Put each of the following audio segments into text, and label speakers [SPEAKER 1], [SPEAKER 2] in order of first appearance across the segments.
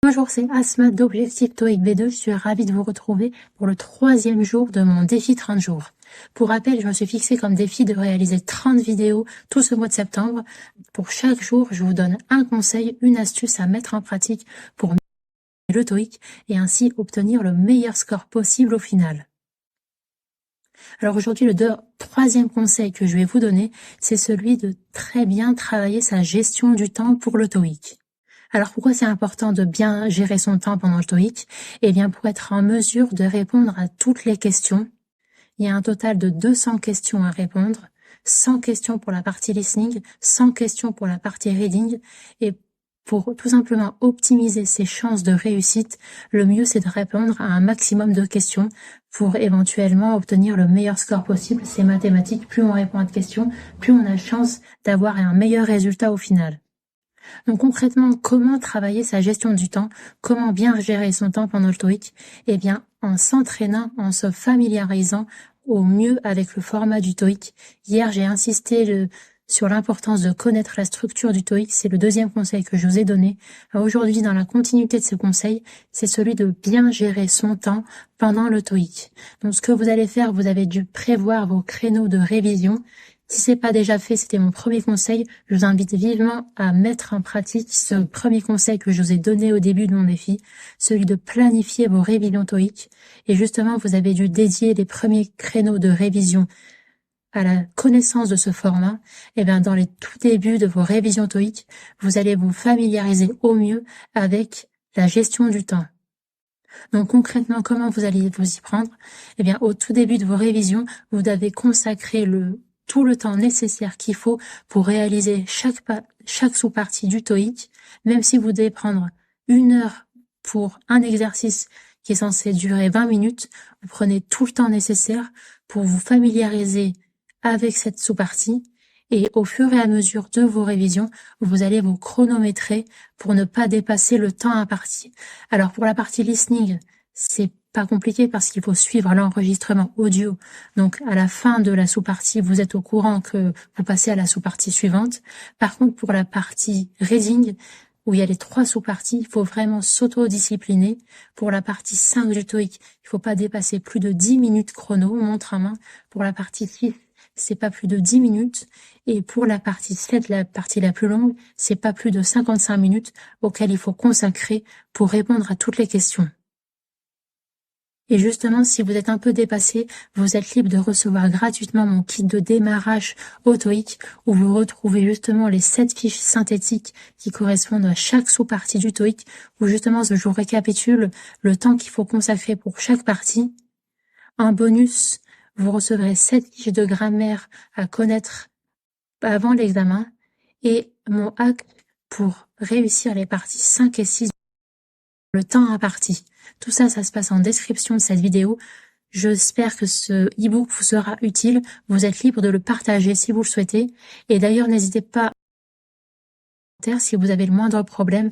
[SPEAKER 1] Bonjour, c'est Asma d'Objectif TOEIC B2. Je suis ravie de vous retrouver pour le 3e jour de mon défi 30 jours. Pour rappel, je me suis fixé comme défi de réaliser 30 vidéos tout ce mois de septembre. Pour chaque jour, je vous donne un conseil, une astuce à mettre en pratique pour le TOEIC et ainsi obtenir le meilleur score possible au final. Alors aujourd'hui, le 3e conseil que je vais vous donner, c'est celui de très bien travailler sa gestion du temps pour le TOEIC. Alors pourquoi c'est important de bien gérer son temps pendant le TOEIC? Eh bien pour être en mesure de répondre à toutes les questions. Il y a un total de 200 questions à répondre, 100 questions pour la partie listening, 100 questions pour la partie reading. Et pour tout simplement optimiser ses chances de réussite, le mieux c'est de répondre à un maximum de questions pour éventuellement obtenir le meilleur score possible. C'est mathématique, plus on répond à de questions, plus on a chance d'avoir un meilleur résultat au final. Donc concrètement, comment travailler sa gestion du temps? Comment bien gérer son temps pendant le TOEIC? Eh bien, en s'entraînant, en se familiarisant au mieux avec le format du TOEIC. Hier, j'ai insisté sur l'importance de connaître la structure du TOEIC. C'est le 2e conseil que je vous ai donné. Aujourd'hui, dans la continuité de ce conseil, c'est celui de bien gérer son temps pendant le TOEIC. Donc, ce que vous allez faire, vous avez dû prévoir vos créneaux de révision. Si c'est pas déjà fait, c'était mon premier conseil. Je vous invite vivement à mettre en pratique ce premier conseil que je vous ai donné au début de mon défi, celui de planifier vos révisions TOEIC. Et justement, vous avez dû dédier les premiers créneaux de révision à la connaissance de ce format. Et bien, dans les tout débuts de vos révisions TOEIC, vous allez vous familiariser au mieux avec la gestion du temps. Donc concrètement, comment vous allez vous y prendre? Eh bien, au tout début de vos révisions, vous devez consacrer tout le temps nécessaire qu'il faut pour réaliser chaque sous-partie du TOEIC, même si vous devez prendre 1 heure pour un exercice qui est censé durer 20 minutes, vous prenez tout le temps nécessaire pour vous familiariser avec cette sous-partie et au fur et à mesure de vos révisions, vous allez vous chronométrer pour ne pas dépasser le temps imparti. Alors pour la partie listening, c'est pas compliqué parce qu'il faut suivre l'enregistrement audio. Donc à la fin de la sous-partie, vous êtes au courant que vous passez à la sous-partie suivante. Par contre, pour la partie reading, où il y a les 3 sous-parties, il faut vraiment s'auto-discipliner. Pour la partie 5 du TOEIC, il faut pas dépasser plus de 10 minutes chrono, montre à main. Pour la partie 6, c'est pas plus de 10 minutes. Et pour la partie 7, la partie la plus longue, c'est pas plus de 55 minutes auxquelles il faut consacrer pour répondre à toutes les questions. Et justement, si vous êtes un peu dépassé, vous êtes libre de recevoir gratuitement mon kit de démarrage au TOEIC où vous retrouvez justement les 7 fiches synthétiques qui correspondent à chaque sous-partie du TOEIC où justement je vous récapitule le temps qu'il faut consacrer pour chaque partie. En bonus, vous recevrez 7 fiches de grammaire à connaître avant l'examen et mon hack pour réussir les parties 5 et 6. Le temps imparti. Tout ça, ça se passe en description de cette vidéo. J'espère que ce e-book vous sera utile. Vous êtes libre de le partager si vous le souhaitez. Et d'ailleurs, n'hésitez pas si vous avez le moindre problème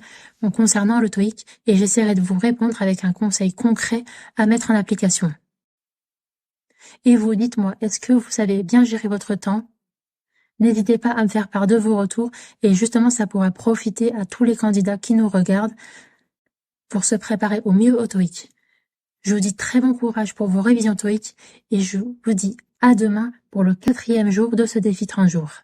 [SPEAKER 1] concernant le TOEIC et j'essaierai de vous répondre avec un conseil concret à mettre en application. Et vous, dites-moi, est-ce que vous savez bien gérer votre temps? N'hésitez pas à me faire part de vos retours et justement, ça pourra profiter à tous les candidats qui nous regardent pour se préparer au mieux au TOEIC. Je vous dis très bon courage pour vos révisions TOEIC et je vous dis à demain pour le 4e jour de ce défi 30 jours.